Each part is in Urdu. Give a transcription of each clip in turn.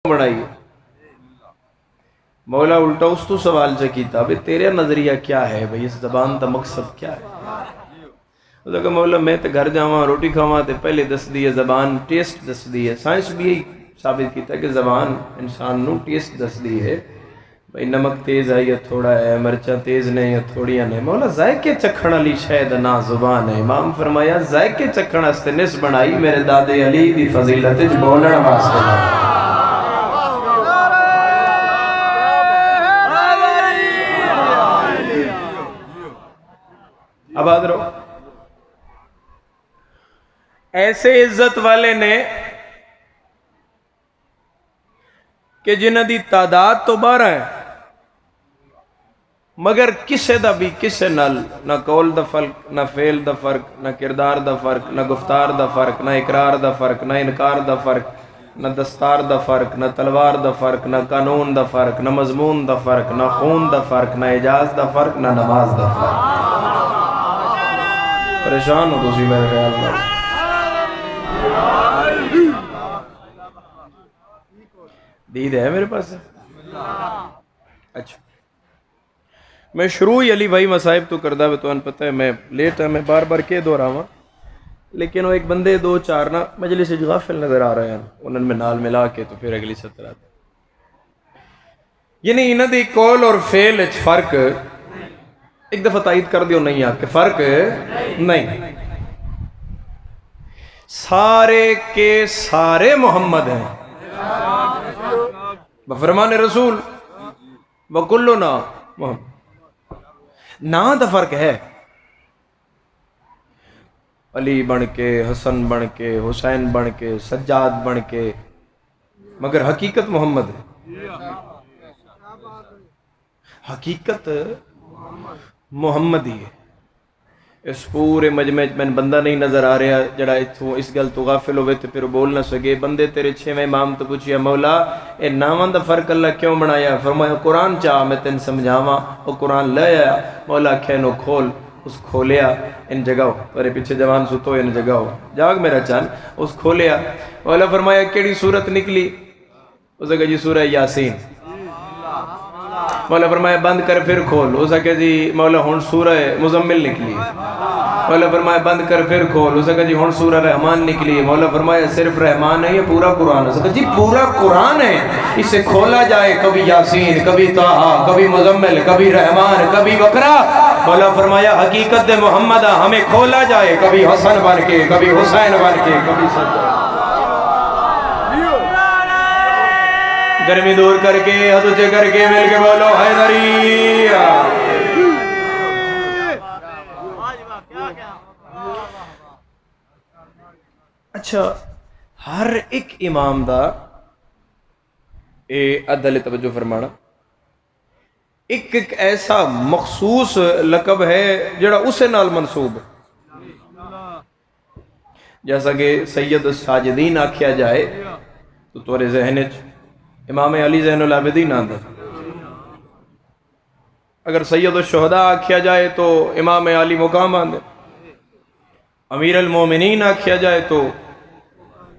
بڑھائی مولا الٹا اس تو سوال سے کیتا بھئی تیرے نظریہ کیا ہے بھئی اس زبان دا مقصد کیا ہے؟ اس کہ مولا میں تے گھر جاواں روٹی کھاواں تے پہلے دس دی ہے زبان ٹیسٹ دس دی ہے. سائنس بھی یہی ثابت کیتا کہ زبان انسان نو ٹیسٹ دس دی ہے بھئی نمک تیز ہے یا تھوڑا ہے، مرچہ تیز نہیں یا تھوڑیاں نہیں. مولا ذائقے چکھن علی شاید نا زبان ہے. امام فرمایا ذائقے چکھن استے نس بنائی میرے دادے علی دی فضیلت وچ بولن واسطے. آباد رہو. ایسے عزت والے نے کہ جنہ دی تعداد تو 12 ہے مگر کسے دا بھی کسے نال نہ قول دا فرق نہ فعل دا فرق نہ کردار دا فرق نہ گفتار دا فرق نہ اقرار دا فرق نہ انکار دا فرق نہ دستار دا فرق نہ تلوار دا فرق نہ قانون دا فرق نہ مضمون دا فرق نہ خون دا فرق نہ اجاز دا فرق نہ نماز دا فرق. پریشان ہو تسی میرے خیال میں. دید ہے میرے پاس. اچھا میں شروع ہی علی بھائی مصائب تو کردہ ہے تو ان پتہ ہے میں لیٹ ہے میں بار بار کے دو رہا ہوں لیکن وہ ایک بندے دو چار نا مجلس غافل نظر آ رہے ہیں انہوں میں نال ملا کے تو پھر اگلی سطر آتے. یعنی انہوں دی قول اور فعل اچھ فرق ایک دفعہ تائید کر دیو نہیں آپ کے فرق نہیں. سارے کے سارے محمد ہیں بفرمان رسول وکلنا محمد. نا دا فرق ہے علی بن کے حسن بن کے حسین بن کے سجاد بن کے مگر حقیقت محمد ہے. حقیقت محمد ہی ہے. اس پورے مجمع میں بندہ نہیں نظر آ رہا جڑا اس گل تو غافل ہوئے تو پھر بول نہ سکے. بندے تیرے 6ویں امام تو پوچھیا مولا اے ناواں دا فرق اللہ کیوں بنایا؟ فرمایا قرآن چاہ میں تین سمجھاواں. وہ قرآن لے آیا مولا کھینو کھول اس کھولیا ان جگہ ہو تیرے پیچھے جوان ستو ان جگہ ہو جاگ میرا چان اس کھولیا. مولا فرمایا کیڑی صورت نکلی؟ اس نے کہا جی سورہ یاسین. مولا فرمایا بند کر پھر کھول. اس نے کہا جی مولا ہن سورہ مزمل نکلی. مولا فرمایا بند کر پھر کھول. اس نے کہا جی ہن سورہ رحمان نکلی. مولا فرمایا صرف رحمان ہے یہ پورا قرآن ہے؟ اس نے کہا جی پورا قرآن ہے. اسے کھولا جائے کبھی یاسین کبھی طٰہٰ کبھی مزمل کبھی رحمان کبھی بقرہ. مولا فرمایا حقیقت محمد ہمیں کھولا جائے کبھی حسن بن کے کبھی حسین بن کے کبھی سجاد. گرمی دور کر کے ہاتھ اونچے کر کے مل کے بولو حیدری. اچھا ہر ایک امام دا اے عدل توجہ فرمانا ایک ایک ایسا مخصوص لقب ہے جڑا اسے نال منصوب ہے. جیسا کہ سید الساجدین آکھیا جائے تو تورے ذہن امام علی زین العابدین آندھا. اگر سید الشہداء آکھیا جائے تو امام علی مقام آندھا. امیر المومنین آکھیا جائے تو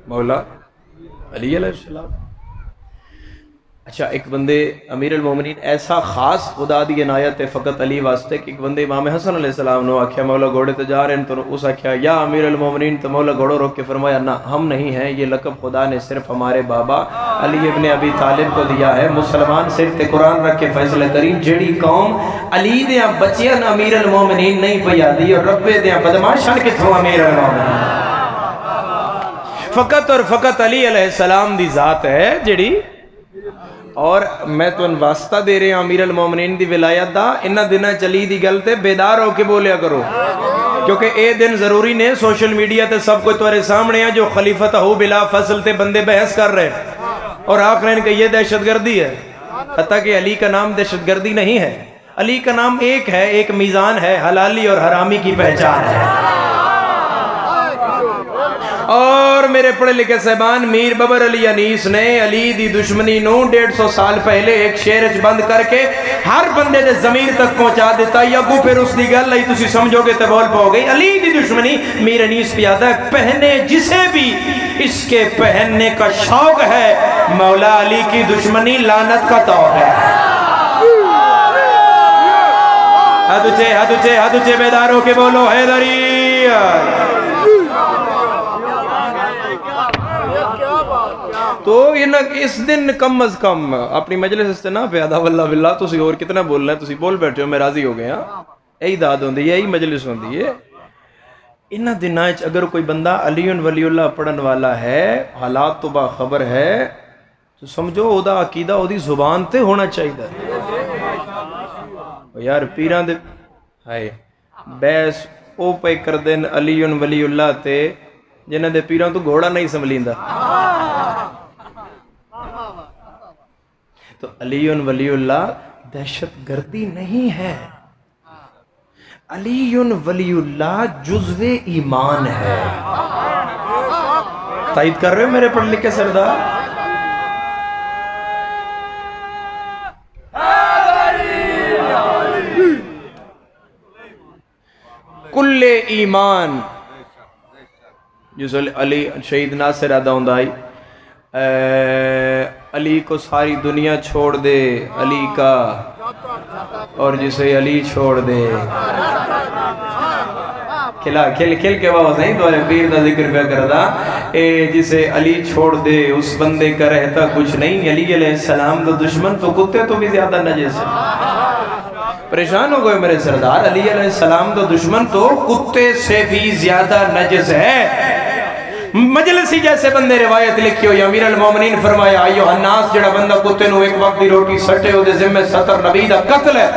مولا علی علیہ السلام. اچھا ایک بندے امیر المومنین ایسا خاص خدا دی عنایت ہے فقط علی واسطے کہ ایک بندے امام حسن علیہ السلام نے آکھیا مولا گھوڑے تے جا رہے ہیں تو اس آکھیا یا امیر المومنین تو مولا گھوڑوں روک کے فرمایا نہ ہم نہیں ہیں یہ لقب خدا نے صرف ہمارے بابا علی ابن ابی طالب کو دیا ہے. مسلمان صرف تے قرآن رکھ کے فیصلہ کریں جیڑی قوم علی دیاں بچیاں امیر المومنین نہیں پیا دی اور رب دیاں بدماشاں کتھوں امیر المومنین. فقط اور فقط علی علیہ السلام دی ذات ہے جیڑی. اور میں تو ان واسطہ دے رہے ہیں امیر المومنین دی ولایت دا انہ دنہ چلی دی گلتے بیدار ہو کے بولیا کرو کیونکہ اے دن ضروری نہیں. سوشل میڈیا تے سب کوئی تمہارے سامنے ہیں جو خلیفت ہو بلا فصل تے بندے بحث کر رہے اور آخرین کہ یہ دہشت گردی ہے. حتیٰ کہ علی کا نام دہشت گردی نہیں ہے. علی کا نام ایک ہے ایک میزان ہے حلالی اور حرامی کی پہچان ہے. اور میرے پڑھے لکھے صاحبان میر ببر علی انیس نے علی دی دشمنی نو 150 سال پہلے ایک شعر وچ بند کر کے ہر بندے دے ضمیر تک پہنچا دیتا ہے. اگوں پھر اس دی گل آئی تسی سمجھو گے تے بول پاؤ گے. علی دی دشمنی میر انیس پیادا ہے پہنے جسے بھی اس کے پہننے کا شوق ہے. مولا علی کی دشمنی لعنت کا طور ہے. ہاتھ اونچے بیداروں کے بولو حیدری. تو اس دن کم از کم اپنی مجلس سے نہ پیادا واللہ باللہ تسی اور کتنا بول رہے ہیں تسی بول بیٹھے ہو میں راضی ہو گئے ہاں. یہی داد ہوندی ہے یہی مجلس ہوندی ہے. انہ دنوں اگر کوئی بندہ علی ولی اللہ پڑھن والا ہے حالات تو باخبر ہے تو سمجھو او دا عقیدہ او دی زبان تے ہونا چاہیے. یار پیران دے ہائے بیس او پہ کر دین علی ولی اللہ تے جنہ دے پیران تو گھوڑا نہیں سنبھلیندا. تو علی ولی اللہ دہشت گردی نہیں ہے. علی ولی اللہ جزو ایمان ہے. تائید کر رہے ہو میرے پڑھ لکھے سردار؟ کل ایمان جس علی شہید ناصر ادا ہوندائی علی کو ساری دنیا چھوڑ دے علی کا اور جسے علی چھوڑ دے. کھل کے باوز نہیں تو پیر دا ذکر پہ کردا جسے علی چھوڑ دے اس بندے کا رہتا کچھ نہیں. علی علیہ السلام دا دشمن تو کتے تو بھی زیادہ نجس ہے. پریشان ہو گئے میرے سردار. علی علیہ السلام دا دشمن تو کتے سے بھی زیادہ نجس ہے. مجلسی جیسے بندے روایت لکھی ہوئی امیر المومنین فرمایا ایوہ الناس جڑا بندہ کتے نو ایک وقت دی روٹی سٹے ہو دے ذمہ 70 نبی دا قتل ہے.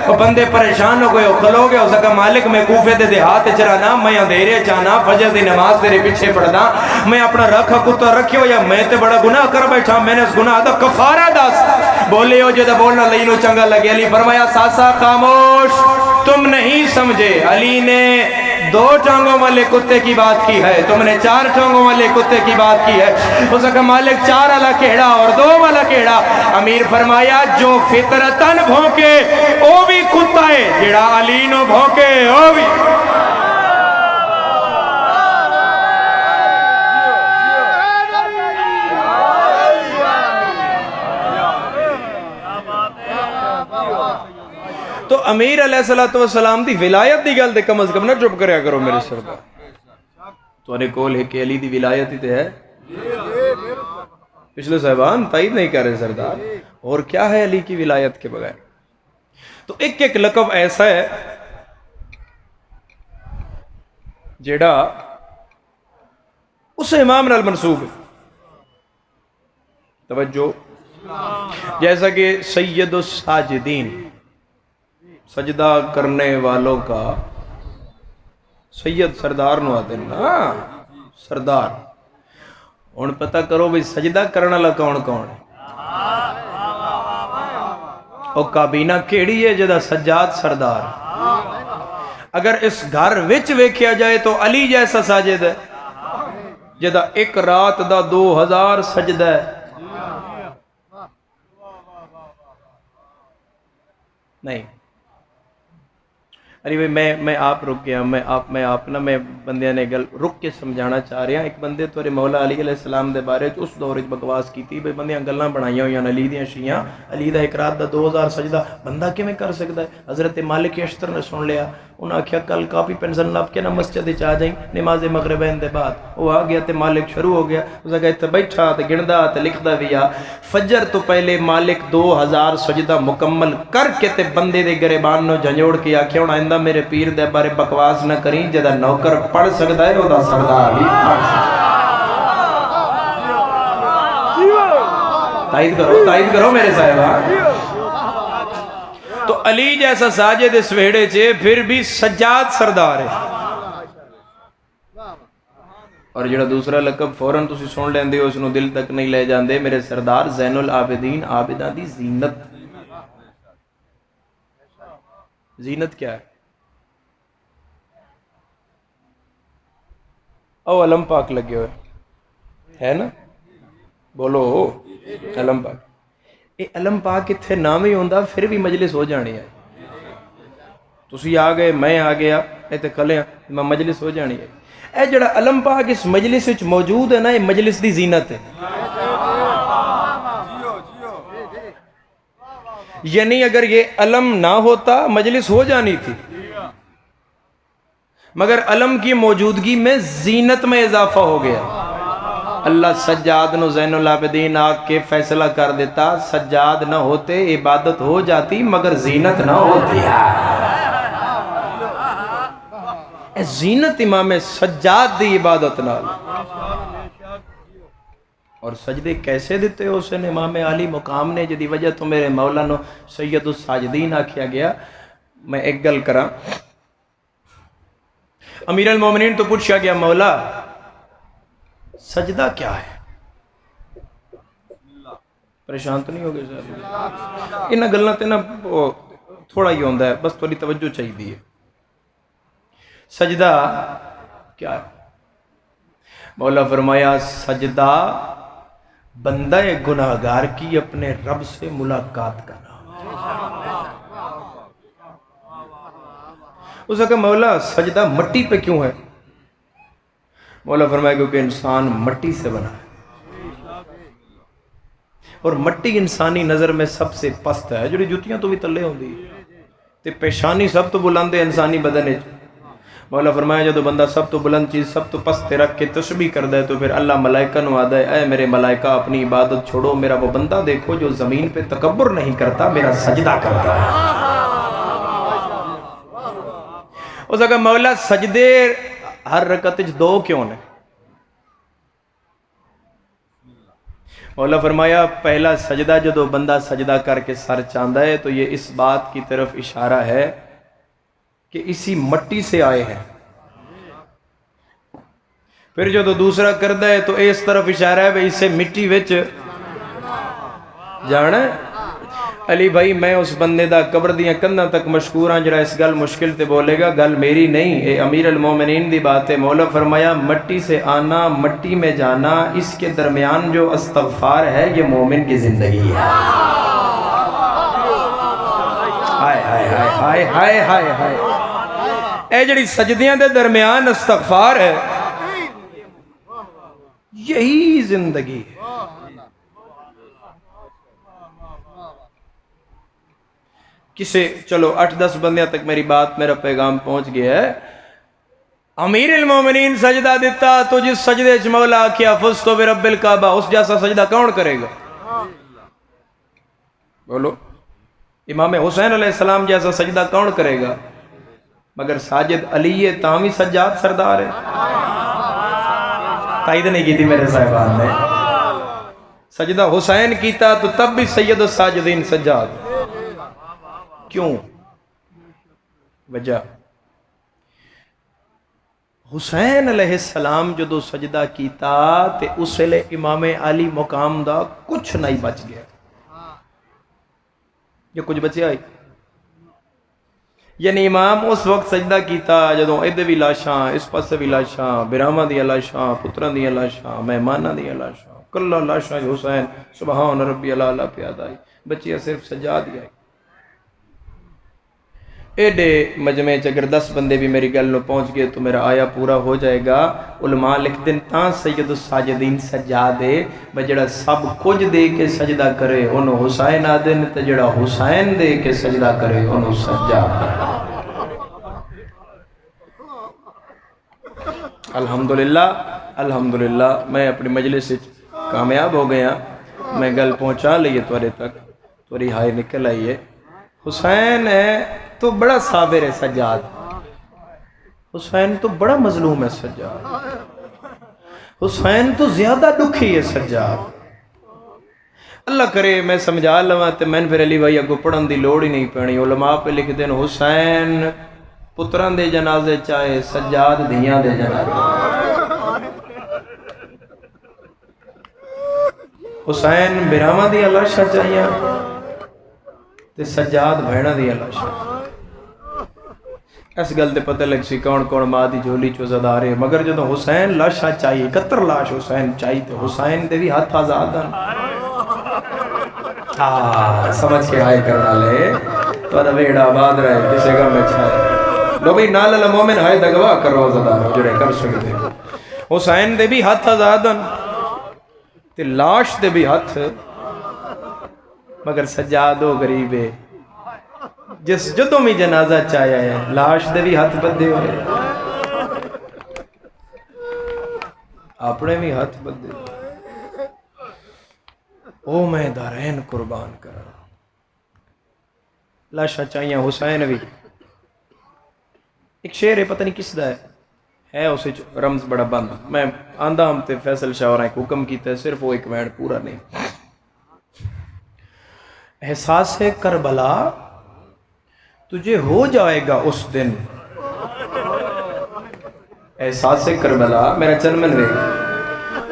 وہ بندے پریشان ہو گئے ہو کھلو گئے ہو سکا مالک میں کوفے دے دیہات چرانا میں اندھیرے چانا فجر دی نماز تیرے پیچھے پڑھنا میں اپنا رکھا کتا رکھیو یا میں تے بڑا گناہ کر بیٹھا میں نے اس گناہ دا کفارہ دس بولے ہو جدہ بولنا لینو چنگا لگے. علی فرمایا ساسا خاموش تم نہیں سمجھے. علی نے 2 ٹانگوں والے کتے کی بات کی ہے تم نے 4 ٹانگوں والے کتے کی بات کی ہے. اس کا مالک 4 والا کیڑا اور 2 والا کیڑا. امیر فرمایا جو فطرتاً بھونکے او بھی کتا ہے جڑا علی نو بھونکے او بھی. تو امیر علیہ السلام دی ولایت دی گل دے کم از کم نہ چپ کریا کرو میرے سردار. تو انہیں کول ہے کہ علی دی ولایت ہی تے ہے. پچھلے صاحبان تائید نہیں کر رہے سردار. اور کیا ہے علی کی ولایت کے بغیر؟ تو ایک لقب ایسا ہے جیڑا اس امام نال منصوب ہے. توجہ جیسا کہ سید الساجدین سجدہ کرنے والوں کا سید سردار نو آتے نا سردار. ان پتہ کرو بھی سجدہ کرنا لگا کون کون ہے. او کابینہ کیڑی ہے جدہ سجاد سردار. اگر اس گھر وچ ویکھیا جائے تو علی جیسا ساجد ہے جدہ ایک رات دا 2000 سجدہ ہے. نہیں ارے میں آپ رک گیا. میں آپ نا میں بندیاں نے گل رک کے سمجھانا چاہ رہا. ایک بندے تو مولا علی علیہ السلام دے بارے اس دور بکواس کی تھی. بندیاں گلاں بنائیاں ہوئی علی دیاں شیعہ علی دا ایک رات دا 2000 سجدہ بندہ کیویں کر سکتا ہے. حضرت مالک اشتر نے سن لیا. انہاں آکھیا کل کاپی پینسل لب کے نا مسجد وچ آ جائیں نماز مغربین دے بعد. وہ آ گیا تے مالک شروع ہو گیا. اس نے کہا بیٹھا تے گندا تے لکھدا بھی آ. فجر تو پہلے مالک 2000 سجدہ مکمل کر کے تے بندے دے گریبان نو جھنجوڑ کے آکھیا ہن آئندہ میرے پیر دے بارے بکواس نہ کریں. جدا نوکر پڑھ سکتا ہے وہ دا سردار بھی پڑھ سکتا ہے. تائید کرو میرے صاحبہ. تو علی جیسا ساجد اس ویڑے چے پھر بھی سجاد سردار ہے. اور جڑا دوسرا لقب فوراں تسی سن لیندے ہو اس نو دل تک نہیں لے جاندے. میرے سردار زین العابدین عابدہ دی زینت. زینت کیا ہے؟ او علم پاک لگے ہوئے ہے نا، بولو علم پاک. یہ علم پاک اتنے نام ہی ہوندا پھر بھی مجلس ہو جانی ہے. تسی آ گئے میں آ گیا تے کلے میں مجلس ہو جانی ہے. اے جڑا علم پاک اس مجلس وچ موجود ہے نا، یہ مجلس دی زینت ہے. یعنی اگر یہ علم نہ ہوتا مجلس ہو جانی تھی، مگر علم کی موجودگی میں زینت میں اضافہ ہو گیا. اللہ سجاد نو زین العابدین آگ کے فیصلہ کر دیتا، سجاد نہ ہوتے عبادت ہو جاتی مگر زینت نہ ہوتی. زینت امام سجاد دی عبادت نال. اور سجدے کیسے دیتے ہو اس نے امام علی مقام نے، جدی وجہ تو میرے مولا نو سید الساجدین آکھیا گیا. میں ایک گل کراں، امیر المومنین تو پوچھا گیا مولا سجدہ کیا ہے؟ پریشان تو نہیں ہو گئے صاحب؟ انہاں گلاں تے نا تھوڑا ہی ہوندا ہے، بس تھوڑی توجہ چاہیے. سجدہ کیا ہے؟ مولا فرمایا سجدہ بندہ گناہگار کی اپنے رب سے ملاقات کرنا. اس نے کہا مولا سجدہ مٹی پہ کیوں ہے؟ مولا فرمایا کیونکہ انسان مٹی سے بنا ہے، اور مٹی انسانی نظر میں سب سے پست ہے. جڑی جتیاں تو بھی تلے ہوندی تے پیشانی سب تو بلند ہے انسانی بدن وچ. مولا فرمایا جدو بندہ سب تو بلند چیز سب تو پست رکھ کے تسبیح کردا ہے تو پھر اللہ ملائکہ نو آدا ہے اے میرے ملائکہ اپنی عبادت چھوڑو، میرا وہ بندہ دیکھو جو زمین پہ تکبر نہیں کرتا، میرا سجدہ کرتا ہے. اس نے کہا مولا سجدے ہر رکعت وچ 2 کیوں نے؟ مولا فرمایا پہلا سجدہ جدو بندہ سجدہ کر کے سر چاندہ ہے تو یہ اس بات کی طرف اشارہ ہے کہ اسی مٹی سے آئے ہیں. پھر جو دوسرا کردہ ہے تو اس طرف اشارہ ہے اسے مٹی وچ جانا ہے. علی بھائی میں اس بندے دا قبر دیاں کندھاں تک مشکور ہاں جڑا اس گل مشکل تے بولے گا، گل میری نہیں، اے امیر المومنین دی بات ہے. مولا فرمایا مٹی سے آنا مٹی میں جانا، اس کے درمیان جو استغفار ہے یہ مومن کی زندگی ہے. ہائے ہائے ہائے ہائے ہائے ہائے. اے جڑی سجدیاں دے درمیان استغفار ہے یہی زندگی ہے. کسے چلو 8-10 بندیاں تک میری بات میرا پیغام پہنچ گیا ہے. امیر المومنین سجدہ دیتا تو جس سجدے چ مولا کیا فزتو برب الکعبہ، اس جیسا سجدہ کون کرے گا؟ بولو امام حسین علیہ السلام جیسا سجدہ کون کرے گا؟ مگر ساجد علی ہے تامی سجاد سردار ہے. تائید نہیں کی تھی میرے صاحبان نے. سجدہ حسین کیتا تو تب بھی سید الساجدین سجاد. کیوں؟ وجہ حسین علیہ السلام جدو سجدہ کیتا تے اس لئے امام علی مقام دا کچھ نہیں بچ گیا. یہ کچھ بچے آئی یعنی امام اس وقت سجدہ کیتا جدو ادھے بھی لاشاں، اس پاس بھی لاشاں، برامہ دیا لاشاں، پتران دیا لاشاں، مہمانہ دیا لاشاں، کلہ لاشاں حسین سبحان ربی اللہ پیاد آئی. بچیاں صرف سجا دیا. ایڈے مجمع اگر 10 بندے بھی میری گل نو پہنچ گئے تو میرا آیا پورا ہو جائے گا. علماء لکھ دن تاں سید الساجدین سجا دے بجڑا سب کچھ دے کے سجدہ کرے انہوں حسین آدن تے جڑا حسین دے کے سجدہ کرے انہوں سجا. الحمدللہ الحمدللہ میں اپنی مجلس کامیاب ہو گیا. میں گل پہنچا لئیے توڑے تک توڑی ہائے نکل آئیے. حسین ہے تو بڑا صابر ہے سجاد، حسین تو بڑا مظلوم ہے سجاد، حسین تو زیادہ دکھی ہے سجاد. اللہ کرے میں سمجھا لواں تے میں پھر علی بھائی اگو پڑھن دی لوڑ ہی نہیں پڑنی. علماء پہ لکھ دین حسین پتران دے جنازے چاہے سجاد دھیاں دے جنازے. حسین برامہ دی لاشاں چاہیے تے سجاد بھیڑا دی لاشاں. اس گل تے پتہ لگ سی کون کون ماں دی جھولی چو زدارے، مگر جدوں حسین لاشاں چاہیے 71 لاش حسین چاہیے تے حسین دے بھی ہاتھ آزاد ہیں۔ سمجھ کے آئے کرنا لے تو ویڑا آباد رہے کسے گا میں چھائے لو بھئی نال المومن ہائے دگوا کرو زدار جڑے کر سکتے حسین دے بھی ہاتھ آزاد ہیں تے لاش دے بھی ہاتھ، مگر سجادو غریبے جس جدوں میں جنازہ چاہیا ہے لاش دے بھی ہاتھ بدے ہوئے، اپنے بھی ہاتھ بدے ہوئے۔ او میں دارین قربان کرا لاشا چاہیے حسین بھی۔ ایک شعر ہے پتہ نہیں کس دا ہے اسے رمز بڑا بند، میں آندہ ہم تے فیصل شاورہ ایک حکم کیتا ہے صرف وہ ایک وینڈ پورا نہیں۔ احساس کربلا تجھے ہو جائے گا اس دن، احساس کربلا میرا چنمن رے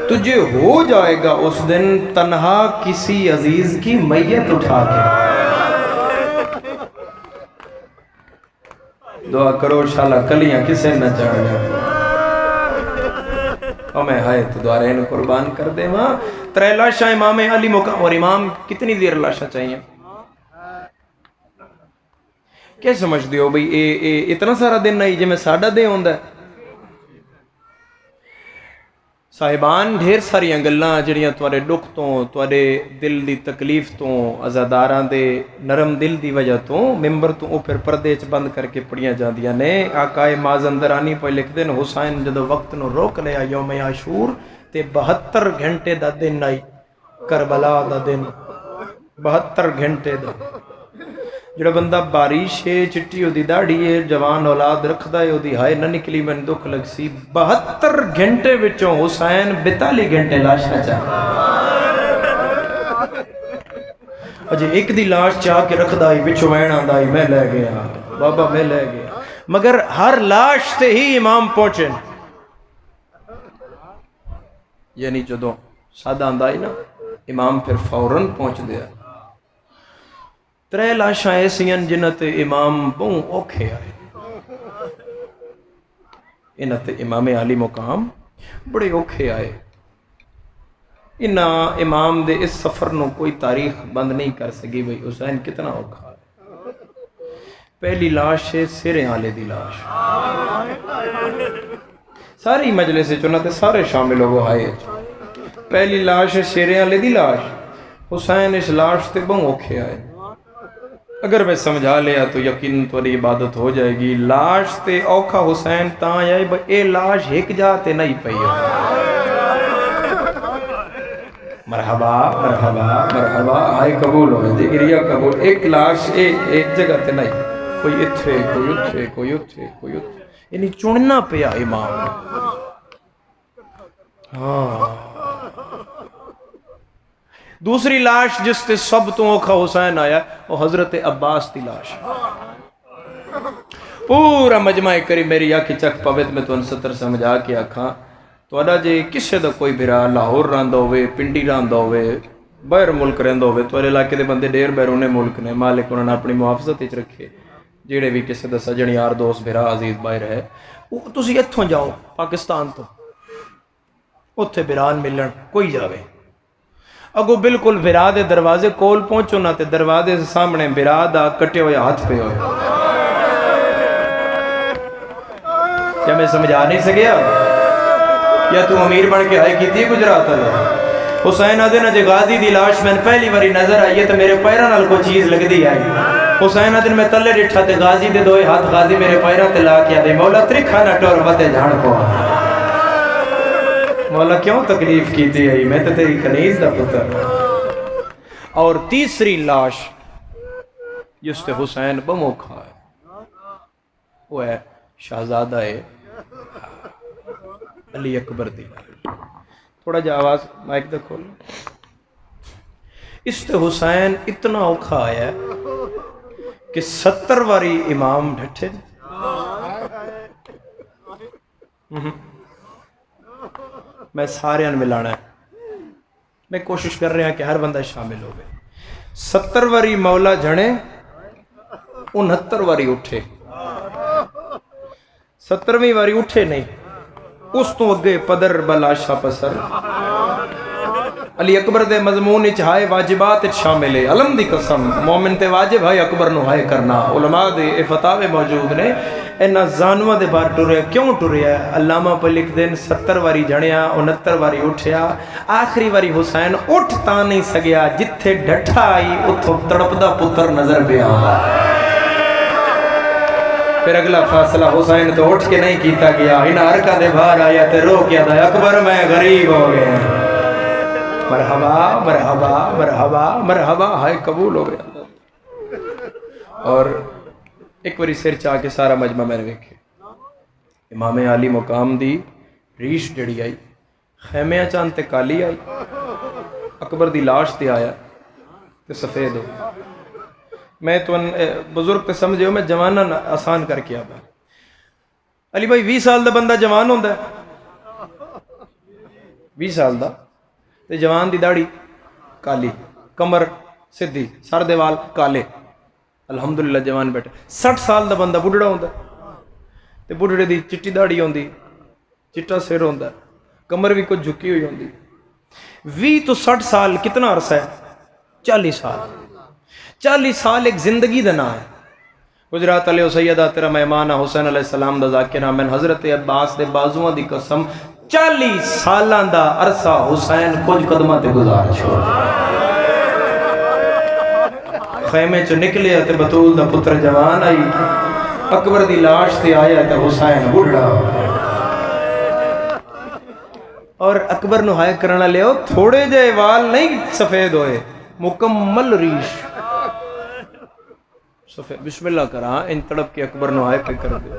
تجھے ہو جائے گا اس دن تنہا کسی عزیز کی میت اٹھا کے۔ دعا کرو شالا کلیاں کسے نہ چڑھ جائے اور میں ہائے تو دوارین قربان کر دے ماں۔ 3 لاشاں امام علی مقام، اور امام کتنی دیر لاشاں چاہیے؟ کیا سمجھ دیو بھئی اتنا سارا دن نہیں جی میں ساڑھا دے ہوندہ ہے۔ صاحبان ڈھیر ساری انگلاں جڑیاں توارے ڈک تو توارے دل دی تکلیف تو ازاداراں دے نرم دل دی وجہ تو ممبر تو او پھر پردے چ بند کر کے پڑیاں جاندیاں نے۔ آقائے مازندرانی پہ لکھ دیں حسین جدو وقت نو روک لیا یوم عاشور تے 72 گھنٹے دا دن آئی کربلا دا دن، 72 گھنٹے دا جڑا بندہ بارش ہے چٹی ہو دی داڑھی ہے جوان اولاد رکھدا ہے ہو دی ہائے نہ نکلی میں دکھ لگ سی۔ 72 گھنٹے وچوں حسین 42 گھنٹے لاشاں چاہ اجے ایک دی لاش چاہ کے رکھدا ہی وچوں وین آندا ہی میں لے گیا بابا میں لے گیا، مگر ہر لاش تے ہی امام پہنچے، یعنی جدوں سادہ آندا ہی نا امام پھر فوراً پہنچ دیا۔ 3 لاشاں ایسیاں جنت امام بہوں اوکھے آئے، انت امام علی مقام بڑے اوکھے آئے۔ انہا امام دے اس سفر نو کوئی تاریخ بند نہیں کر سکی بھئی حسین کتنا اوکھا ہے۔ پہلی لاش ہے سرے آلے دی لاش، ساری مجلس چنتے سارے شامل ہو آئے۔ پہلی لاش ہے سرے آلے دی لاش، حسین اس لاش تے بہوں اوکھے آئے۔ اگر میں سمجھا لیا تو یقین توری عبادت ہو جائے گی۔ لاش تے اوکھا حسین تاں آئے اے لاش ایک جاتے نہیں پئی ہو۔ مرحبا مرحبا مرحبا آئے قبول ہوئے دیگریا قبول، ایک لاش ایک جگہ تے نہیں، کوئی اتھے کوئی اتھے کوئی اتھے کوئی اتھے، یعنی چننا پیا امام۔ دوسری لاش جس تے سب تو اوکھا حسین آیا وہ حضرت عباس دی لاش۔ پورا مجمع کری میری آنکھی چک پویت میں تو ان 70 سمجھا کے آکھاں تو اڈا جے کسے دا کوئی بھرا لاہور راندہ ہوئے پنڈی راندہ ہوئے باہر ملک رہندہ ہوئے تو علاقے دے بندے ڈیر بیرونے ملک نے مالک انہوں نے اپنی محافظت اچ رکھے، جیڑے بھی کسے دا سجن یار دوست بھرا عزیز باہر ہے تسی اتھوں جاؤ پاکستان تو اتھے بران ملن کوئی جاوے اگو بالکل برا دے دروازے کول پہنچو نہ تے دروازے سامنے برا دا کٹے ہوئے ہاتھ پہ ہوئے۔ کیا میں سمجھا نہیں سکیا؟ یا تو امیر بن کے آئے کی تھی گجرات اللہ حسین آدھے نا جے غازی دی لاش میں پہلی باری نظر آئیے تو میرے پیران نال کو چیز لگ دی آئی۔ حسین آدھے میں تلے ڈٹھا تے غازی دے دوئے ہاتھ غازی میرے پیران تے لا کیا دے مولا ترکھا نہ ٹور بدے جھاڑ کو مولا کیوں تکلیف کی تھی آئی میں تے تیری کنیز دا پتر۔ اور تیسری لاش جس تے حسین بمو کھائے وہ ہے شہزادہ علی اکبر دی لاش۔ تھوڑا جا آواز مائک دے کھول۔ اس تے حسین اتنا اوکھا آیا ہے کہ 70 واری امام ڈھٹھے میں سارے ان ملانا ہے، میں کوشش کر رہا کہ ہر بندہ شامل ہو گئے۔ 70 واری مولا جھنے 69 واری اٹھے 70ਵੀਂ ਵਾਰੀ ਉੱਠੇ ਨਹੀਂ, ਉਸ ਤੋਂ ਅੱਗੇ ਪਦਰ ਬਲਾਸ਼ਾ ਪਸਰ। علی اکبر دے مضمون وچ ہائے واجبات شامل ہے، علم دی قسم مومن تے واجب ہے اکبر نو ہائے کرنا۔ علماء دے اے فتاوے موجود نے، انہاں زانواں دے بار ٹریا کیوں ٹریا؟ علامہ پہ لکھ دین 70 واری جھڑیا، 69 واری اٹھیا، آخری واری حسین اٹھ تا نہیں سگیا، جتھے ڈٹھا آئی اتھوں تڑپدا پتر نظر پہ آندا۔ پھر اگلا فاصلہ حسین تو اٹھ کے نہیں کیتا گیا، انہاں ارکاں دے باہر آیا تے رو کیا دا اکبر میں غریب ہو گیا۔ مرحبا مرحبا مرحبا مرحبا، ہائے قبول ہو گیا۔ اور ایک باری سر چاہ کے سارا مجمع میں نے ویکھے، امام علی مقام دی ریش جڑی آئی، خیمے چاند تے کالی آئی، اکبر دی لاش تے آیا تے سفید ہو۔ میں تو بزرگ تے سمجھے ہو، میں جوانہ آسان کر کے آبا۔ علی بھائی 20 سال دا بندہ جوان ہوندا ہے، 20 سال دا تے جوان دی داڑھی کالی، کمر سدھی، سر دے وال کالے، الحمدللہ جوان بیٹھے۔ 60 سال دا بندہ بڑھڑا ہوندا تے بڑھڑے دی چٹی داڑھی ہوندی، چٹا سر ہوندا، کمر بھی کچھ جھکی ہوئی ہوندی۔ 20 تو 60 سال کتنا عرصہ ہے؟ 40 سال۔ 40 سال ایک زندگی دا نام ہے۔ گجرات علیہ سیدہ تیرا مہمان حسین علیہ السلام دا ذاکرہ، میں حضرت عباس دے بازوان دی قسم 40 سالان دا عرصہ حسین کچھ قدمہ تے گزار چھوڑ۔ خیمے چو نکلے تے بطول دا پتر جوان آئی، اکبر دی لاش تے آیا تے حسین بڑھڑا ہو۔ اور اکبر نو ہائے کرنا لے ہو، تھوڑے جائے وال نہیں سفید ہوئے، مکمل ریش سفید۔ بسم اللہ کرا ان تڑپ کے اکبر نو ہائے پہ کر دے۔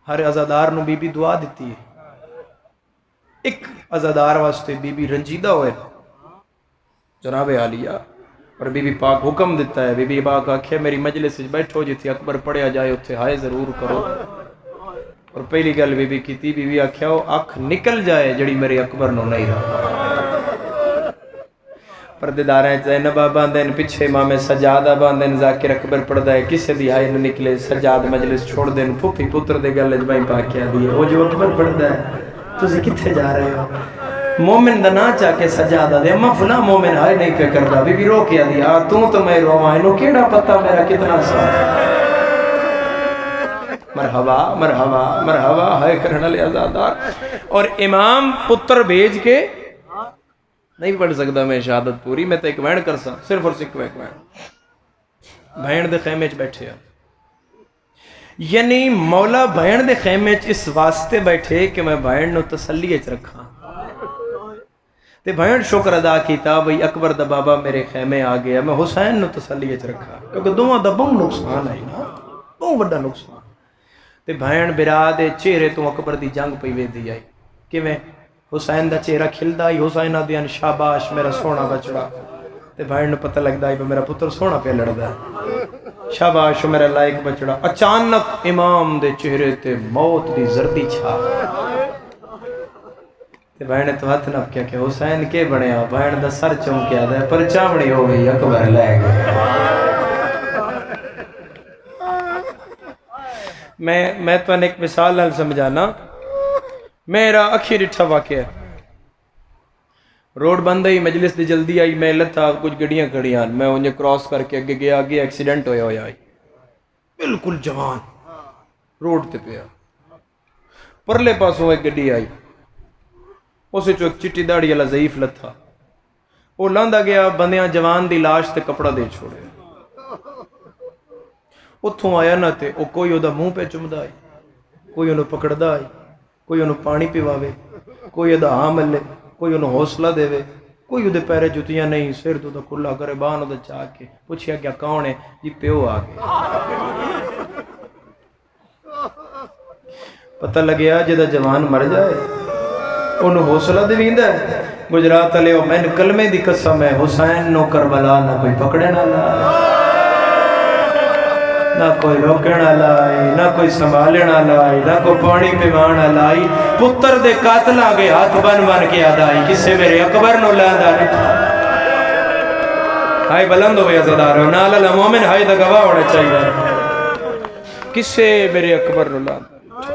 ہر عزادار نو بی بی دعا دیتی ہے، ایک عزادار واسطے بی بی رنجیدہ ہوئے جناب عالیہ، اور بی بی پاک حکم دیتا ہے، بی بی پاک آکھے میری مجلس بیٹھو جتھی اکبر پڑھیا جائے اتھے ہائے ضرور کرو۔ اور پہلی گل بی بی کیتی، بی بی آکھیا ہو اکھ نکل جائے جڑی میرے اکبر نو نہیں رہا۔ پردیداراں زینب باندھن، پیچھے امام سجادہ باندھن، ذاکر اکبر پڑھدا ہے، کسے دی ہائے نہ نکلے، سجاد مجلس چھوڑ دین، پھوپھی پتر دے گل جبائیں پاکیا دیئے، وہ جو اکبر پڑھدا ہے تسی کتھے جا رہے ہو؟ مومن دا نا چاہ کے سجادہ دے، اما فلاں مومن ہائے نہیں پہ کردا، بی بی رو کیا دیا، تو میں رواں، انہوں کیڑا پتہ میرا کتنا سا۔ مرحبا مرحبا مرحبا، ہائے کرنا لے عزادار۔ اور امام پتر بھیج کے نہیں پڑھ سکتا میں شہادت پوری، میں تو ایک وین کر سا، صرف اور صرف ایک وین۔ بھین دے خیمے چ بیٹھے ہیں، یعنی مولا بھین دے خیمے چ اس واسطے بیٹھے کہ میں بھین نو تسلی چ رکھا، تے بھین شکر ادا کیتا بھئی اکبر دا بابا میرے خیمے آ گیا، میں حسین نو تسلی چ رکھا، کیونکہ دوہاں دا بہت نقصان ہے نا، بہت بڑا نقصان۔ تے بھین برا دے چہرے تو اکبر دی جنگ پئی ویندی آئی، کیویں حسین دا چہرہ کھلدا آئی، حسین آدیاں شاباش میرا سونا بچڑا، تے بھین نو پتہ لگدا آئی میرا پتر سونا پہ لڑدا ہے، شاباش میرا لائق بچڑا۔ اچانک امام دے چہرے تے موت دی زردی چھا، تے بھین نے تو ہاتھ نپ کیا کہ حسین کے بنیا؟ بھین دا سر چونکیا دا پر چامڑی ہو گئی، اکبر لے گئے۔ میں تو ایک مثال نال سمجھانا، میرا اکھی ڈٹھا واقعہ ہے، روڈ بند آئی، مجلس دی جلدی آئی، میں لتھا کچھ گڑیاں کھڑیاں، میں انہیں کراس کر کے اگے گیا، آگے ایکسیڈنٹ ہویا آئی، بالکل جوان روڈ تے پیا، پرلے پاسوں ایک گڈی آئی، اسے چو ایک چٹی داڑھی والا ضعیف لتھا، وہ لاندا گیا، بندیاں جوان دی لاش تے کپڑا دے چھوڑے، اتھوں آیا نہ تے او کوئی او دا منہ پہ چمدا آئی، کوئی انہوں پکڑدا آئی، کوئی انہوں پانی پیواوے، کوئی ادا ہاں ملے، کوئی انہوں حوصلہ دے وے، کوئی ادھے پیرے جتیاں نہیں، سر تو کھلا کرے بان ادھے چاہ کے پوچھیا کیا کون ہے؟ جی پیو آگے۔ پتہ لگیا جدہ جوان مر جائے انہوں حوصلہ دے ویندہ ہے، گجرات علیہ میں کلمے دی قسم ہے، حسین نو کربلا نہ کوئی پکڑے نہ لائے، نہ کوئی روکنا لائی، نہ کوئی سنبھالنا لائی، نہ کوئی پانی پیوانا لائی، پتر دے قاتل آگے ہاتھ بن بن کے آدائی، کسے میرے اکبر نو لاندہ رٹھا۔ ہائی بلند ہوئے عزدارو، نالا مومن ہائی دا گواہ ہونے چاہیے۔ کسے میرے اکبر نو لاندہ.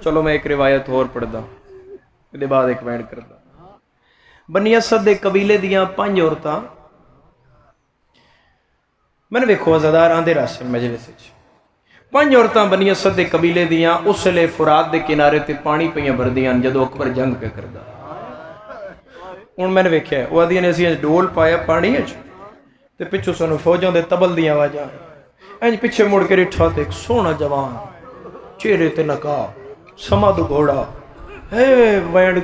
چلو میں ایک روایت اور پڑھدا دے بعد ایک بیان کردا. بنی اسد دے قبیلے دیاں 5 عورتاں میں نے ویکھو عزادار آندے راشن مجلس وچ 5 عورتاں بنی اسد دے قبیلے دیاں اس لے فرات دے کنارے تے پانی پیاں بردیاں جدو اکبر جنگ پہ کردا. ہن میں نے ویکھیا او آدیاں نے اسی ڈول پایا پانی وچ تے پچھوں سانو فوجاں دے تبل دیاں آوازاں انج پیچھے مڑ کے ڈٹھا تے ایک سونا جوان چہرے تے نقاب سمد گھوڑا ہے وینڈ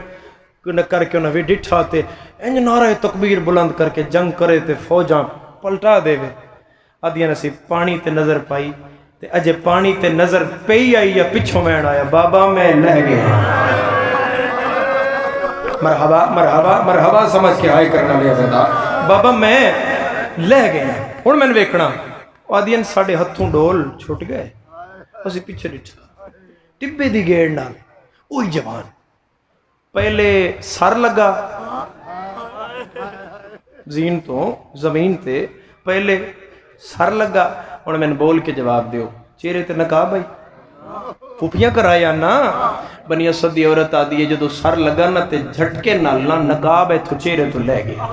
کر کے انہیں بھی ڈٹھا تے انج نعرہ تکبیر بلند کر کے جنگ کرے تے فوجاں پلٹا دے وے. آدیاں نسی پانی تے نظر پائی تے اجے پانی تے نظر پئی آئی یا پچھوں میں آیا بابا میں لہ گیا. مرحبا مرحبا مرحبا سمجھ کے آئے کرنا لیا زدہ بابا میں لہ گیا. ہن میں نے ویکھنا آدیاں ساڑے ہتھوں ڈول چھٹ گئے اسی پیچھے ڈٹھا ٹبے دی گیڑ نال اوہی جوان پہلے سر لگا زین تو زمین تے پہلے سر لگا. اور میں نے بول کے جواب دیو چہرے تے نقاب آئی پھوپیاں کرایا نا. بنی اسد دی عورت آدھی ہے جدو سر لگا نا تے جھٹکے نال نا نقاب ہے تو چہرے تو لے گیا.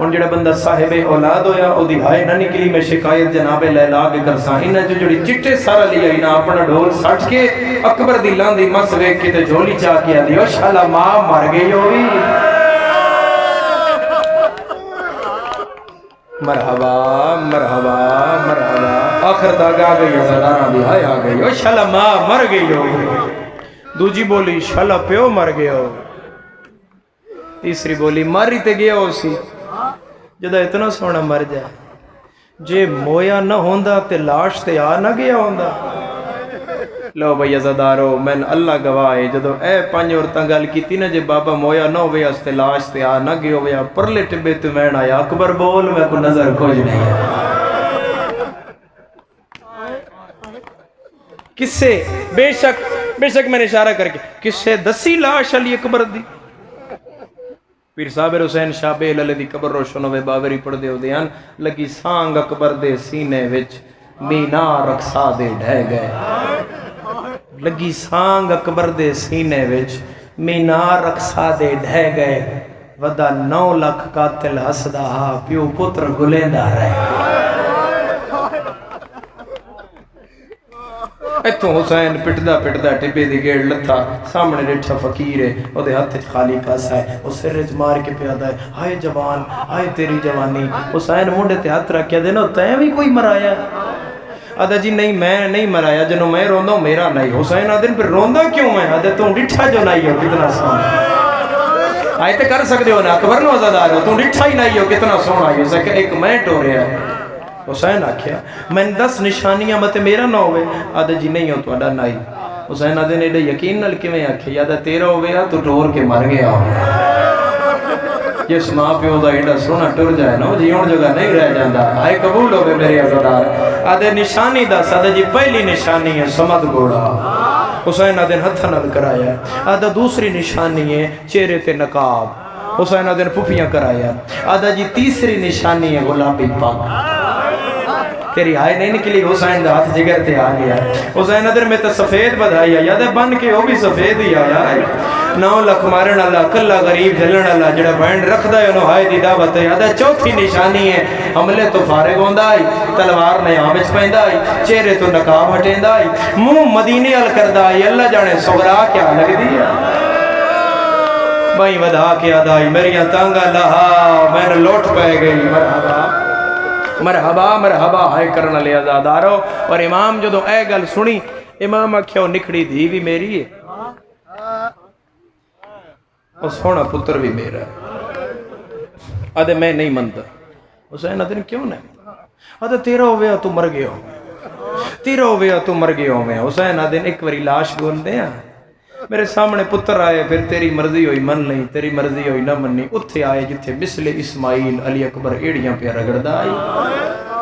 ہن جڑا بندہ صاحب اولاد ہویا او دی ہائے نہ نکلی میں شکایت جناب لیلا کے کرساں انہاں جو جڑی چٹے سارا لیا نا اپنا ڈھول سٹ کے اکبر دی لاندی مس ویکھ کے تے جھولی چا کے آدھی او شالا ماں مر گئی ہوئی. مرحبا مرحبا مرحبا آخر تک آ گئی زدارہ دی ہائے آ گئی او شالا ماں مر گئی ہوئی. دوجی بولی شالا پیو مر گیا ہو. تیسری بولی ماری تے گیا ہو سی جدہ اتنا سونا مر جائے جے مویا نہ ہوندا تے لاش تے آ نہ گیا ہوندا. لو بھئی عزادارو میں اللہ گواہ جدو اے 5 عورتاں گل کیتی نا جے بابا مویا نہ ہوئے اس تے لاش تے آ نہ گیا ہوئے پرلے ٹبے تے میں آیا اکبر بول میں کو نظر کچھ نہیں. کسے بے شک میں نے اشارہ کر کے کسے دسی لاش علی اکبر دی. پیر صابر حسین شاہ بیل علی دی قبر روشن ہوئے باوری پڑھ دے ہو دیان لگی سانگ اکبر دے سینے وچ مینار رکھسا دے ڈھے گئے. لگی سانگ اکبر دے سینے وچ مینار رکھسا دے ڈھے گئے. ودا 9 لاکھ قاتل حسدہ ہا پیو پتر گلیندہ رہے. ایتھوں حسین پٹدا پٹدا ٹبے دی گیڑ لتھا سامنے ڈٹھا فقیر ہے او دے ہاتھ خالی کاسا ہے او سر وچ مار کے پیادا ہے ہائے جوان ہائے تیری جوانی. حسین منڈے تے ہاتھ رکھیا دے نا تیں بھی کوئی مرایا. آدھا جی نہیں میں نہیں مرایا جنوں میں روندہ ہوں میرا نہیں. حسین آدھن پھر روندہ کیوں میں آدھے تو ڈٹھا جو نہیں ہو کتنا سونا آئے تے کر سکتے ہو نا اکبر نو عزادار ہو تو ڈٹھا ہی نہیں ہو کتنا سونا ہو سکے ایک میں ٹو رہا ہے. حسین آکھیا میں 10 نشانیاں مت میرا نہ ہوئے. آدھے جی نہیں ہو تو اڈا نہیں. حسین آدھے نے یقین نل کے میں آکھیا یادہ تیرا ہوئے تو ٹور کے مر گیا ہو. جس ماں پیو دا ایڈا سونا ٹر جائے نا جیون جگہ نہیں رہ جاندہ آئے قبول ہوئے میرے عزادار. آدھے نشانی دا سادہ جی پہلی نشانی ہے سمد گھوڑا. حسین آدھے ہتھا نل کرایا. آدھا دوسری نشانی ہے چہرے تے نقاب. حسین آدھے پھپیاں کرایا. آدھا جی تیسری نشانی ہے گلابی پاک. تیری آئے نہیں نکلی حسین دا ہاتھ جگر تے آ گیا. حسین ادھر میں تا سفید بدھائی یاد ہے بن کے وہ بھی سفید ہی آیا ہے. 9 لاکھ مارن اللہ کلا غریب جھلن اللہ جڑا بینڈ رکھ دا ہے انہوں ہائے دی دعوت ہے. یاد ہے چوتھی نشانی ہے حملے تو فارغ ہوندہ آئی تلوار نے آمچ پہندہ آئی چہرے تو نقاب ہٹیندہ آئی منہ مدینے ال کردہ آئی اللہ جانے صغرا کیا لگ دیا. بھائی ودھا کے آدھائی میریاں تانگا لہا میں نے لوٹ پہ گئی. مرحبا مرحبا مرحبا ہائے کرنا لے عزادارو. اور امام جو اے گل سنی امام آکھیا نکھڑی دی بھی میری ہے اور سونا پتر بھی میرا ہے. آدھے میں نہیں منتا. حسین آدھے کیوں نہیں؟ آدھے تیرا ہویا تو مر گیا ہو تیرا ہویا تو مر گیا ہو. میں حسین آدھے ایک وری لاش گون دے ہیں میرے سامنے پتر آئے پھر تیری مرضی ہوئی من نہیں تیری مرضی ہوئی نہ مننی. اتھے آئے جتھے مثل اسماعیل علی اکبر ایڑیاں پہ رگڑدہ آئی.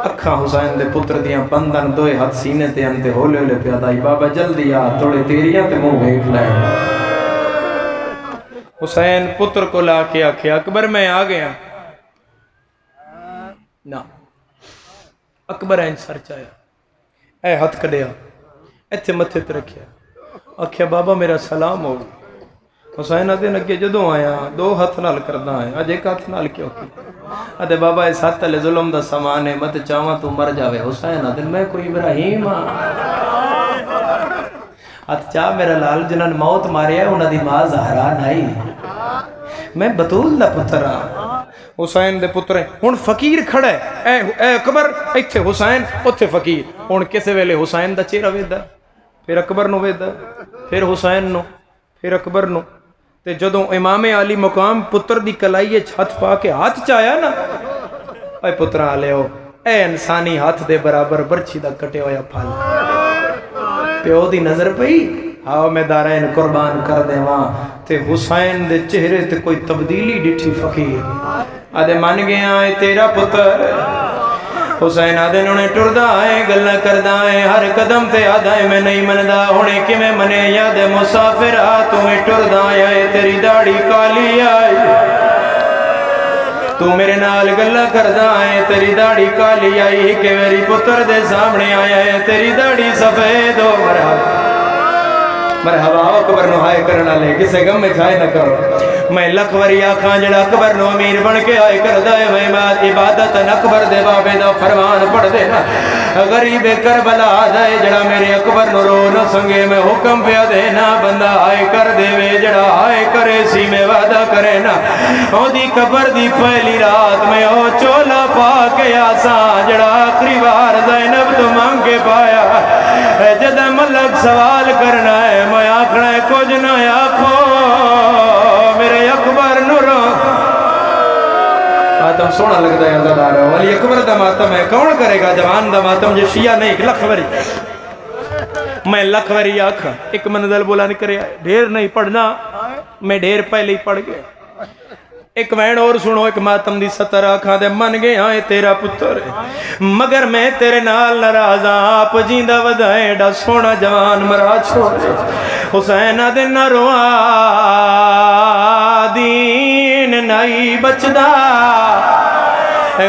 اکھاں حسین دے پتر دیاں بندن دوئے ہاتھ سینے تے انتے ہولے ہولے پیادا آئی. بابا جلدی آ توڑے تیریاں تے منہ ویکھ لائے. حسین پتر کو لا کے آکھے اکبر میں آ گیا. نا اکبر این سر چایا اے ہاتھ کڈیا ایتھے متھے تے رکھیا آکھیا بابا میرا سلام ہو حسین آدھے اگے جدوں آیا دو ہاتھ نال کردا ہے اج ایک ہاتھ نال کیوں کی آدھے بابا اس ہاتھ لے ظلم دا سامان ہے مت چاواں تو مر جاوے حسین آدھے میں کوئی ابراہیم ہاں ہاتھ چاہ میرا لال جنہاں نے موت ماریا ہے انہاں دی ماں زہرا نہیں میں بطول دا پتر ہاں حسین دے پتر ہیں ہن فقیر کھڑا ہے اے اکبر ایتھے حسین اوتھے فقیر ہن کسے ویلے حسین دا چہرہ ویدا پھر اکبر نو ویدا پھر حسین نو پھر اکبر نو تے جدوں امام علی مقام پتر دی کلائی ہاتھ پا کے ہاتھ چایا نا اے پترا لے اے انسانی ہاتھ دے برابر برچھی دا کٹے ہویا پھل پیو دی نظر پئی آؤ میں دارین قربان کر دے وہاں تے حسین دے چہرے تے کوئی تبدیلی ڈٹھی فقیر آدھے مان گیا ہے تیرا پتر حسین آدھے انہیں ٹردہ آئے گلہ کردہ آئے ہر قدم تے آدھائے میں نہیں مندہ ہونے کی میں منے یاد مسافر تمہیں ٹردہ آئے تیری داڑھی کالی آئی تو میرے نال گلہ کردہ آئے تیری داڑھی کالی آئی کہ میری پتر دے سامنے آیا ہے تیری داڑھی سفید ہو مرحبا اکبر نو ہائے کرنا لے کسے غم میں کھائے نہ کرو میں لکھ وری آکھاں جڑا اکبر نو امیر بن کے آئے کردہ ہے میں عبادت اکبر دے بابے دا فرمان پڑھ دینا غریب کربلا آدھائے جڑا میرے اکبر نو رو نہ سنگے میں حکم پیا دینا بندہ آئے کر دے وے جڑا آئے کرے سی میں وعدہ کرے نا او دی قبر دی پہلی رات میں او چولا پا کے آساں جڑا آخری بار زینب تو مانگ کے پایا جدہ ملک سوال کرنا ہے میں آکھنا ہے کچھ نہ آکھو میرے اکبر نورو ماتم سونا لگتا ہے اللہ دارا ولی اکبر دا ماتم ہے کون کرے گا جوان دا ماتم جو شیعہ نہیں لکھ وری میں لکھ وری آکھا ایک منزل بولا نہیں کرے ڈھیر نہیں پڑھنا میں ڈھیر پہلے ہی پڑھ گیا ایک وین اور سنو ایک ماتم دی ستر آکھاں دے من گئے آئے تیرا پتر مگر میں تیرے نال ناراض آپ جیندہ ودائے ڈا سونا جوان مرا چھوڑے حسین دے نہ روا دین نائی بچدا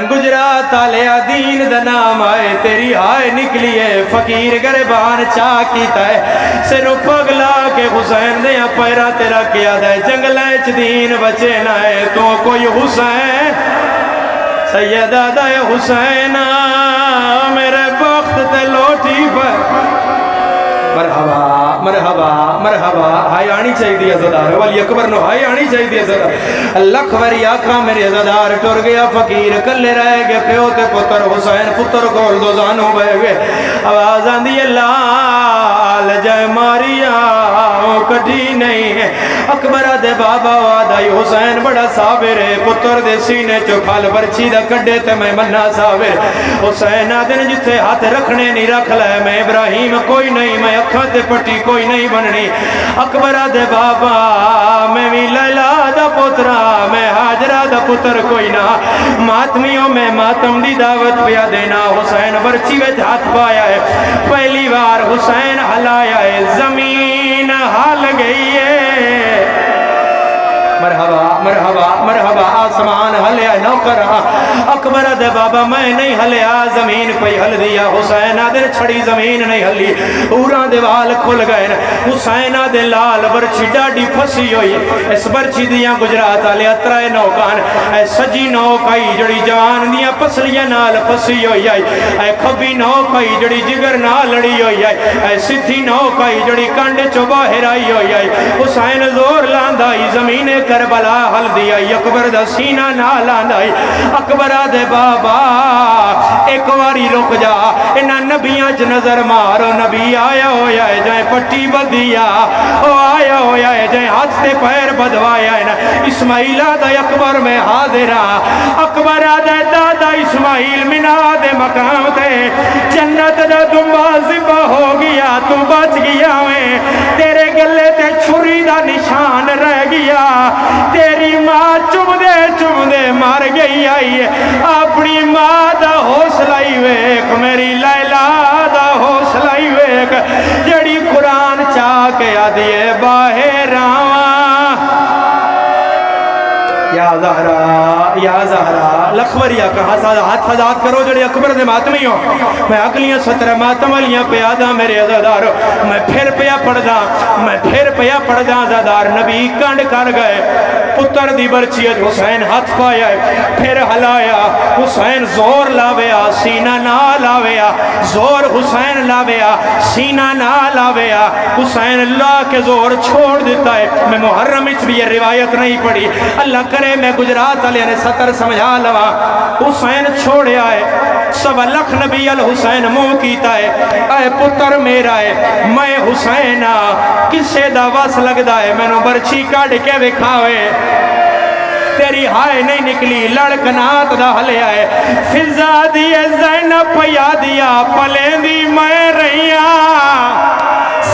گجرات آلیا دین دا نام آئے تیری آئے نکلی ہے فقیر گربان چاہ کیتا ہے سنو پگلا کے حسین دے پیرا تیرا کیا دے جنگلیں دین بچے نہ ہے تو کوئی حسین سیدہ دے حسین میرے وقت تے لوٹی پر مرحبا مرحبا مرحبا ہائی آنی چاہی دی عزدار ولی اکبر نو ہائی آنی چاہی دی عزدار اللہ خبری آقا میری عزدار ٹور گیا فقیر کلے رہ گئے پیو تے پتر حسین پتر گول دو زانوں بے گئے آواز آندی اللہ لجائے ماریا کٹی نہیں ہے اکبر دے بابا وادائی حسین بڑا صابر ہے پتر دے سینے چو کھال برچی دا کڈے تے میں منہ صابر حسین آدن جتے ہاتھ رکھنے نہیں رکھ لائے میں ابراہیم کوئی نہیں میں اکھاتے پٹی کوئی نہیں بننی اکبر دے بابا میں بھی لیلہ دا پترہ میں حاجرہ دا پتر کوئی نہ ماتمیوں میں ماتم دی دعوت پیا دینا حسین برچی ویت ہاتھ پایا ہے پہلی بار حسین ہلایا ہے زمین ہل گئی ہے مرحبا مرحبا مرحبا آسمان ہلیا نوکر اکبر دے بابا میں نہیں ہلیا زمین پہ ہل دیا حسین دے چھڑی زمین نہیں ہلی اوراں دے وال کھل گئے حسین دے لال برچی ڈاڈی پھسی ہوئی اس برچی دیا گجرات آلیا ترائے نوکان اے سجی نوکائی جڑی جوان دیا پسلیاں نال پھسی ہوئی آئی اے کھبی نوکائی جڑی جگر نال لڑی ہوئی آئی اے ستھی نوکائی جڑی کانڈ چو باہر آئی ہوئی آئی حسین زور لاندائی زمین کربلا حل دیا اکبر دا سینہ نال آندائی اکبر دے بابا ایک واری رک جا انہاں نبیاں چ نظر مارو نبی آیا ہویا ہے جائیں پٹی بدیا او آیا ہویا ہے جائیں ہاتھ تے پیر بدوایا ہے اسماعیلہ دا اکبر میں حاضرہ اکبر دے دادا اسماعیل منا دے مقام تے جنت دا دنبا زبا ہو گیا تو بچ گیا میں تیرے گلے تے چھری دا نشان رہ گیا تیری ماں چم دے مار گئی آئی ہے اپنی ماں دا حوصلہ ویک میری لیلہ دا حوصلہ ویک جڑی قرآن چاہ کے آدھیے باہر آواں یا زہرا لکھوری آقا ہاتھ ہزات کرو جڑے اکبر دے ماتمی ہو میں اگلیاں 17 ماتم والیاں پیادا میرے عزادار میں پھر پیا پڑھدا عزادار نبی کنڈ کر گئے پتر دی برچیت حسین ہاتھ پایا پھر ہلایا حسین زور لاویا سینہ نہ لاویا زور حسین لاویا سینہ نہ لاویا حسین اللہ کے زور چھوڑ دیتا ہے میں محرم اچ بھی یہ روایت نہیں پڑھی اللہ کرے میں گجرات علیہ نے 70 سمجھا لوا حسین چھوڑیا ہے سوا لکھ نبی الحسین منہ کیتا ہے اے پتر میرا ہے میں حسین کسے دا وس لگدا ہے میں نو برچی کاڑ کے وکھاوے تیری ہائے نہیں نکلی لڑکنات دا ہلے آئے فضا دیئے زینب پیا دیا پلیں دی میں رہیاں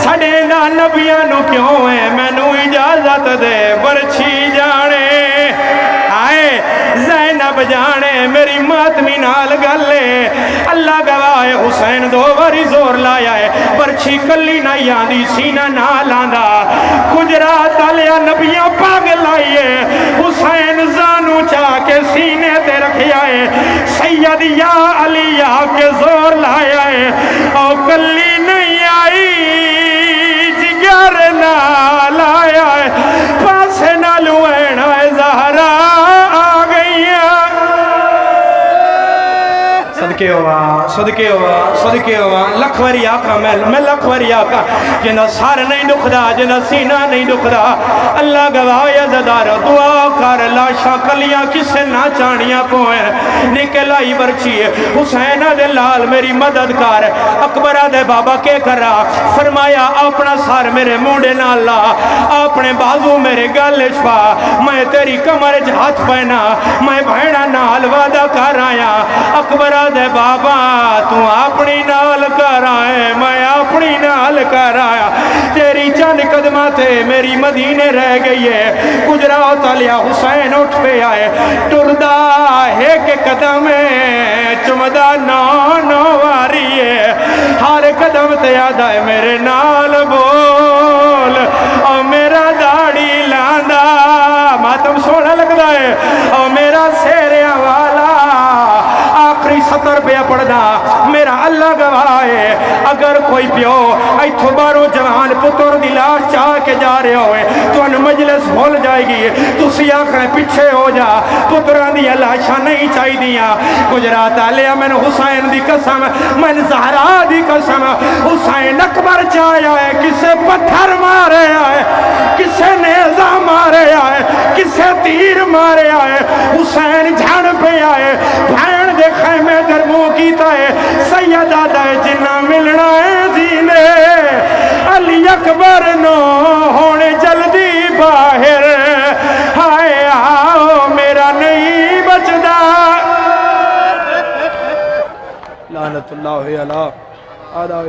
سڑے دا نبیانو کیوں ہے میں نو اجازت دے برچی جانے آئے زینب جانے میری ماتمی نال گلے اللہ گواہ حسین دو باری زور لایا ہے برچی کلی نہ یاندی سینہ نہ لاندا گجرات علیہ نبیاں پاگل آئیے حسین زانو چاہ کے سینے تے رکھیا ہے سید یا علی کے زور لایا ہے او کلی نہیں آئی جگر نہ لایا ہے پاسے نہ لوین ہے زہرا آ گئی صدقے ہوا لکھوری آقا میں لکھوری آقا جنہ سار نہیں دکھدا جنہ سینہ نہیں دکھدا اللہ گواہ عزادار دعا کر لاشا کلیاں کسے نہ چانیاں کوئیں نکل آئی برچی حسین دے لال میری مدد کر اکبرہ دے بابا کے کر رہا فرمایا اپنا سار میرے موڑے نہ لا اپنے بازو میرے گل چھپا میں تیری کمر ہاتھ پہنا میں بھیڑا نال وعدہ کر آیا اکبرہ دے بابا تو اپنی نال کر آئے میں اپنی نال کر آیا تیری چند قدمہ تھے میری مدینے رہ گئی ہے گجرات علیہ حسین اٹھ پہ آئے ٹردہ ہے کہ قدم چمدہ نو واری ہے ہر قدم تے یاد آئے میرے نال بول اور میرا داڑی لاندا ماتم سونا لگتا ہے اور میرا سیریا والا آخری 70 روپیہ پڑھنا میرا اللہ گواہ ہے اگر کوئی پیو ایتھو بارو جوان پتر دی لاش چاہ کے جا رہے ہوئے تو ان مجلس بھول جائے گی تو سیاخیں پیچھے ہو جا پتران دی لاشاں نہیں چاہی دیا گجرات علیہ میں حسین دی قسم میں زہرا دی قسم حسین اکبر چاہیا ہے کسے پتھر مارے آئے کسے نیزہ مارے آئے کسے تیر مارے آئے حسین جھڑ پہ آئے بھین دے خیمے در منہ کیتا ہے سید آدھا ہے جنہ ملنا ہے جینے علی اکبر نو ہونے جلدی باہر ہائے آؤ میرا نہیں بچدا لعنت اللہ علیہ آدھا